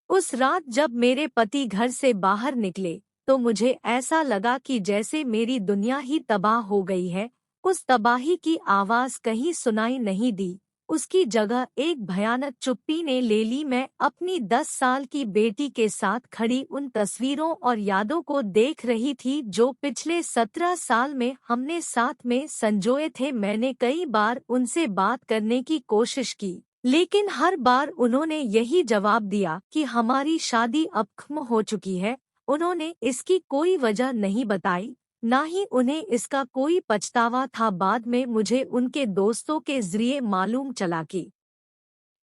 उस रात जब मेरे पति घर से बाहर निकले तो मुझे ऐसा लगा कि जैसे मेरी दुनिया ही तबाह हो गई है। उस तबाही की आवाज कहीं सुनाई नहीं दी। उसकी जगह एक भयानक चुप्पी ने ले ली। मैं अपनी 10 साल की बेटी के साथ खड़ी उन तस्वीरों और यादों को देख रही थी जो पिछले 17 साल में हमने साथ में संजोए थे। मैंने कई बार उनसे बात करने की कोशिश की, लेकिन हर बार उन्होंने यही जवाब दिया कि हमारी शादी अब खत्म हो चुकी है। उन्होंने इसकी कोई वजह नहीं बताई, ना ही उन्हें इसका कोई पछतावा था। बाद में मुझे उनके दोस्तों के जरिए मालूम चला कि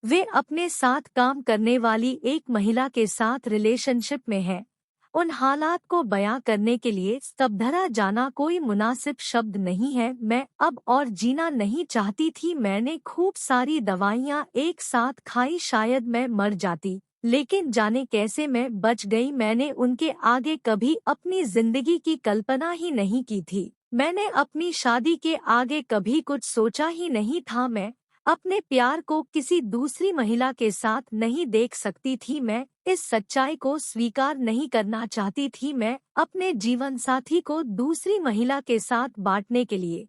वे अपने साथ काम करने वाली एक महिला के साथ रिलेशनशिप में हैं। उन हालात को बयां करने के लिए स्तब्धरा जाना कोई मुनासिब शब्द नहीं है। मैं अब और जीना नहीं चाहती थी। मैंने खूब सारी दवाइयां एक साथ खाई, शायद मैं मर जाती, लेकिन जाने कैसे मैं बच गई। मैंने उनके आगे कभी अपनी जिंदगी की कल्पना ही नहीं की थी। मैंने अपनी शादी के आगे कभी कुछ सोचा ही नहीं था। मैं अपने प्यार को किसी दूसरी महिला के साथ नहीं देख सकती थी। मैं इस सच्चाई को स्वीकार नहीं करना चाहती थी। मैं अपने जीवन साथी को दूसरी महिला के साथ बांटने के लिए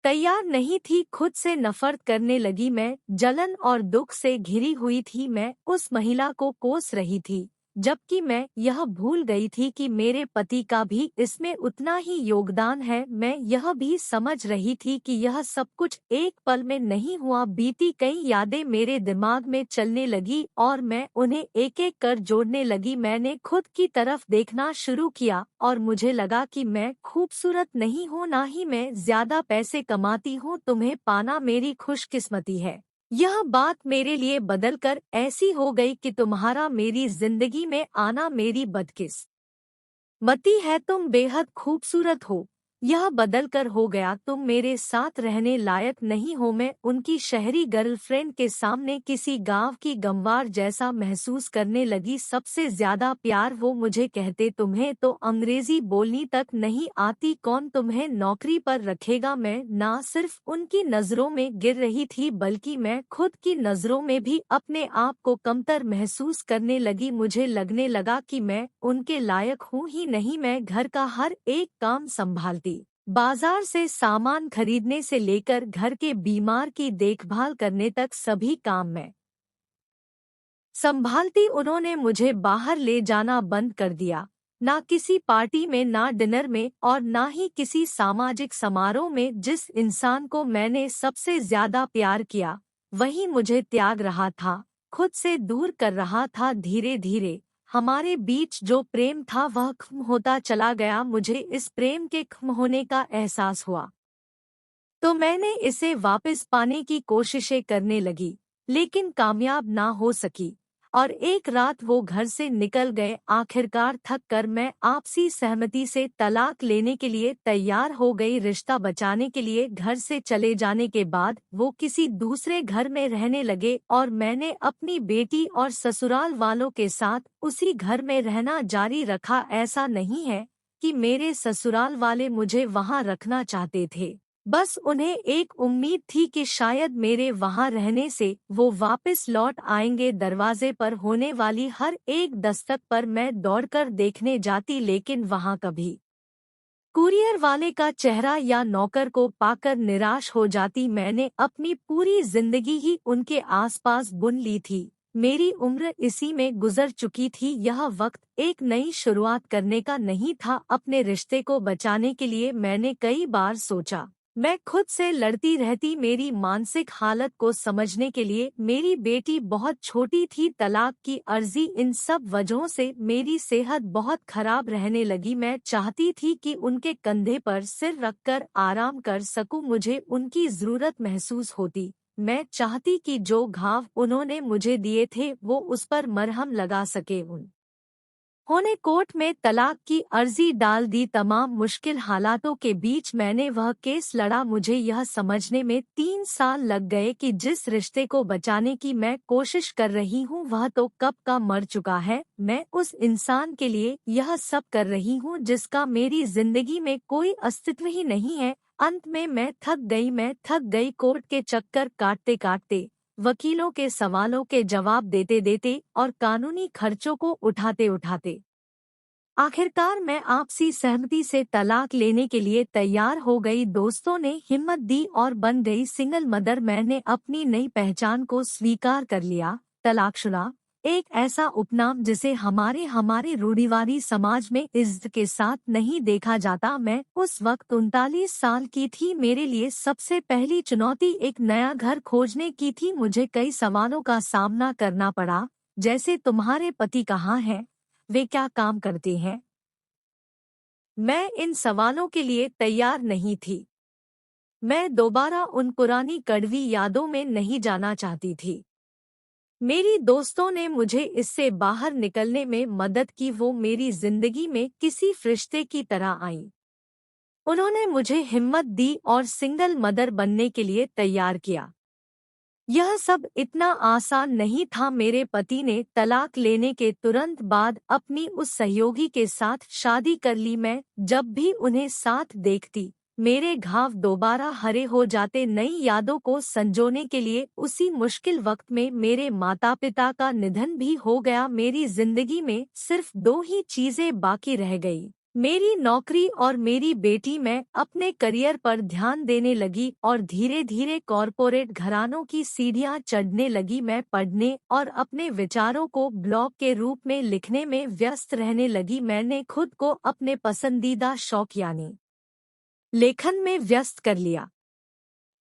तैयार नहीं थी। खुद से नफरत करने लगी। मैं जलन और दुख से घिरी हुई थी। मैं उस महिला को कोस रही थी, जबकि मैं यह भूल गई थी कि मेरे पति का भी इसमें उतना ही योगदान है। मैं यह भी समझ रही थी कि यह सब कुछ एक पल में नहीं हुआ। बीती कई यादें मेरे दिमाग में चलने लगी और मैं उन्हें एक एक कर जोड़ने लगी। मैंने खुद की तरफ देखना शुरू किया और मुझे लगा कि मैं खूबसूरत नहीं हूँ, ना ही मैं ज्यादा पैसे कमाती हूँ। तुम्हें पाना मेरी खुशकिस्मती है। यह बात मेरे लिए बदलकर ऐसी हो गई कि तुम्हारा मेरी जिंदगी में आना मेरी बदकिस्मती है। तुम बेहद खूबसूरत हो। यह बदलकर हो गया तुम मेरे साथ रहने लायक नहीं हो। मैं उनकी शहरी गर्लफ्रेंड के सामने किसी गांव की गंवार जैसा महसूस करने लगी। सबसे ज्यादा प्यार वो मुझे कहते, तुम्हें तो अंग्रेजी बोलनी तक नहीं आती, कौन तुम्हें नौकरी पर रखेगा। मैं ना सिर्फ उनकी नजरों में गिर रही थी, बल्कि मैं खुद की नजरों में भी अपने आप को कमतर महसूस करने लगी। मुझे लगने लगा कि मैं उनके लायक हूँ ही नहीं। मैं घर का हर एक काम संभालती, बाजार से सामान खरीदने से लेकर घर के बीमार की देखभाल करने तक सभी काम मैं संभालती। उन्होंने मुझे बाहर ले जाना बंद कर दिया, ना किसी पार्टी में, ना डिनर में और ना ही किसी सामाजिक समारोह में। जिस इंसान को मैंने सबसे ज्यादा प्यार किया वही मुझे त्याग रहा था, खुद से दूर कर रहा था। धीरे धीरे हमारे बीच जो प्रेम था वह खत्म होता चला गया। मुझे इस प्रेम के खत्म होने का एहसास हुआ तो मैंने इसे वापस पाने की कोशिशें करने लगी, लेकिन कामयाब ना हो सकी। और एक रात वो घर से निकल गए। आखिरकार थक कर मैं आपसी सहमति से तलाक लेने के लिए तैयार हो गई। रिश्ता बचाने के लिए घर से चले जाने के बाद वो किसी दूसरे घर में रहने लगे और मैंने अपनी बेटी और ससुराल वालों के साथ उसी घर में रहना जारी रखा। ऐसा नहीं है कि मेरे ससुराल वाले मुझे वहां रखना चाहते थे, बस उन्हें एक उम्मीद थी कि शायद मेरे वहां रहने से वो वापस लौट आएंगे। दरवाजे पर होने वाली हर एक दस्तक पर मैं दौड़कर देखने जाती, लेकिन वहां कभी कुरियर वाले का चेहरा या नौकर को पाकर निराश हो जाती। मैंने अपनी पूरी जिंदगी ही उनके आसपास बुन ली थी। मेरी उम्र इसी में गुजर चुकी थी। यह वक्त एक नई शुरुआत करने का नहीं था। अपने रिश्ते को बचाने के लिए मैंने कई बार सोचा, मैं खुद से लड़ती रहती, मेरी मानसिक हालत को समझने के लिए। मेरी बेटी बहुत छोटी थी, तलाक की अर्जी, इन सब वजहों से मेरी सेहत बहुत खराब रहने लगी। मैं चाहती थी कि उनके कंधे पर सिर रखकर आराम कर सकूं। मुझे उनकी जरूरत महसूस होती। मैं चाहती कि जो घाव उन्होंने मुझे दिए थे वो उस पर मरहम लगा सके। उन्होंने कोर्ट में तलाक की अर्जी डाल दी। तमाम मुश्किल हालातों के बीच मैंने वह केस लड़ा। मुझे यह समझने में 3 साल लग गए कि जिस रिश्ते को बचाने की मैं कोशिश कर रही हूँ वह तो कब का मर चुका है। मैं उस इंसान के लिए यह सब कर रही हूँ जिसका मेरी जिंदगी में कोई अस्तित्व ही नहीं है। अंत में मैं थक गई। कोर्ट के चक्कर काटते काटते वकीलों के सवालों के जवाब देते देते और कानूनी खर्चों को उठाते उठाते आखिरकार मैं आपसी सहमति से तलाक लेने के लिए तैयार हो गई। दोस्तों ने हिम्मत दी और बन गई सिंगल मदर। मैंने अपनी नई पहचान को स्वीकार कर लिया। तलाकशुदा एक ऐसा उपनाम जिसे हमारे हमारे रूढ़िवादी समाज में इज्जत के साथ नहीं देखा जाता। मैं उस वक्त 39 साल की थी। मेरे लिए सबसे पहली चुनौती एक नया घर खोजने की थी। मुझे कई सवालों का सामना करना पड़ा, जैसे तुम्हारे पति कहाँ हैं, वे क्या काम करते हैं। मैं इन सवालों के लिए तैयार नहीं थी। मैं दोबारा उन पुरानी कड़वी यादों में नहीं जाना चाहती थी। मेरी दोस्तों ने मुझे इससे बाहर निकलने में मदद की। वो मेरी जिंदगी में किसी फरिश्ते की तरह आईं। उन्होंने मुझे हिम्मत दी और सिंगल मदर बनने के लिए तैयार किया। यह सब इतना आसान नहीं था। मेरे पति ने तलाक लेने के तुरंत बाद अपनी उस सहयोगी के साथ शादी कर ली। मैं जब भी उन्हें साथ देखती, मेरे घाव दोबारा हरे हो जाते। नई यादों को संजोने के लिए उसी मुश्किल वक्त में मेरे माता पिता का निधन भी हो गया। मेरी जिंदगी में सिर्फ दो ही चीजें बाकी रह गई, मेरी नौकरी और मेरी बेटी। मैं अपने करियर पर ध्यान देने लगी और धीरे धीरे कॉरपोरेट घरानों की सीढ़ियां चढ़ने लगी। मैं पढ़ने और अपने विचारों को ब्लॉग के रूप में लिखने में व्यस्त रहने लगी। मैंने खुद को अपने पसंदीदा शौक यानी लेखन में व्यस्त कर लिया।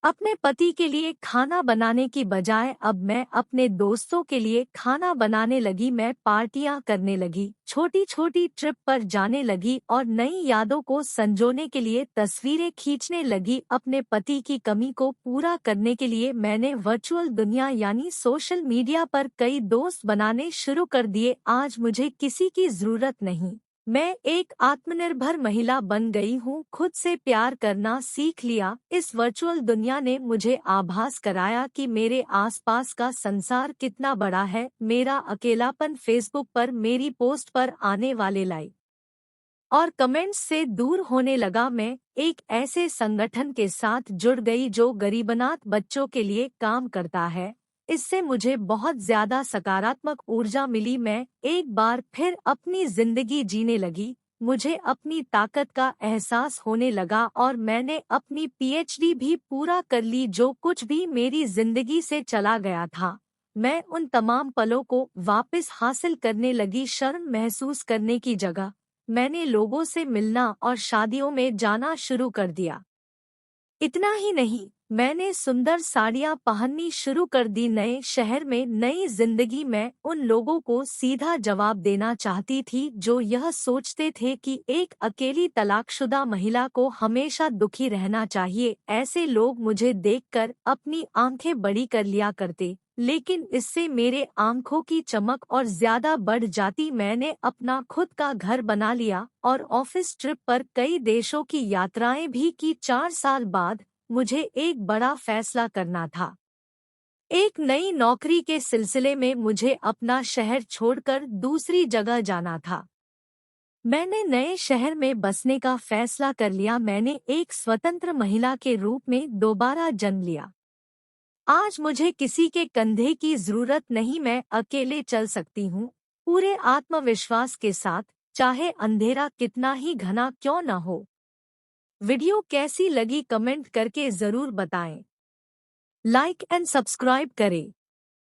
अपने पति के लिए खाना बनाने की बजाय अब मैं अपने दोस्तों के लिए खाना बनाने लगी। मैं पार्टियां करने लगी, छोटी छोटी ट्रिप पर जाने लगी और नई यादों को संजोने के लिए तस्वीरें खींचने लगी। अपने पति की कमी को पूरा करने के लिए मैंने वर्चुअल दुनिया यानी सोशल मीडिया पर कई दोस्त बनाने शुरू कर दिए। आज मुझे किसी की जरूरत नहीं। मैं एक आत्मनिर्भर महिला बन गई हूँ। खुद से प्यार करना सीख लिया। इस वर्चुअल दुनिया ने मुझे आभास कराया कि मेरे आसपास का संसार कितना बड़ा है। मेरा अकेलापन फेसबुक पर मेरी पोस्ट पर आने वाले लाइक और कमेंट्स से दूर होने लगा। मैं एक ऐसे संगठन के साथ जुड़ गई जो गरीबनाथ बच्चों के लिए काम करता है। इससे मुझे बहुत ज्यादा सकारात्मक ऊर्जा मिली। मैं एक बार फिर अपनी जिंदगी जीने लगी। मुझे अपनी ताकत का एहसास होने लगा और मैंने अपनी पीएचडी भी पूरा कर ली। जो कुछ भी मेरी जिंदगी से चला गया था, मैं उन तमाम पलों को वापस हासिल करने लगी। शर्म महसूस करने की जगह मैंने लोगों से मिलना और शादियों में जाना शुरू कर दिया। इतना ही नहीं, मैंने सुंदर साड़ियां पहननी शुरू कर दी। नए शहर में नई जिंदगी। मैं उन लोगों को सीधा जवाब देना चाहती थी जो यह सोचते थे कि एक अकेली तलाकशुदा महिला को हमेशा दुखी रहना चाहिए। ऐसे लोग मुझे देखकर अपनी आंखें बड़ी कर लिया करते, लेकिन इससे मेरे आंखों की चमक और ज्यादा बढ़ जाती। मैंने अपना खुद का घर बना लिया और ऑफिस ट्रिप पर कई देशों की यात्राएं भी की। 4 साल बाद मुझे एक बड़ा फैसला करना था। एक नई नौकरी के सिलसिले में मुझे अपना शहर छोड़कर दूसरी जगह जाना था। मैंने नए शहर में बसने का फैसला कर लिया। मैंने एक स्वतंत्र महिला के रूप में दोबारा जन्म लिया। आज मुझे किसी के कंधे की जरूरत नहीं। मैं अकेले चल सकती हूँ, पूरे आत्मविश्वास के साथ, चाहे अंधेरा कितना ही घना क्यों न हो। वीडियो कैसी लगी कमेंट करके जरूर बताएं। लाइक एंड सब्सक्राइब करें।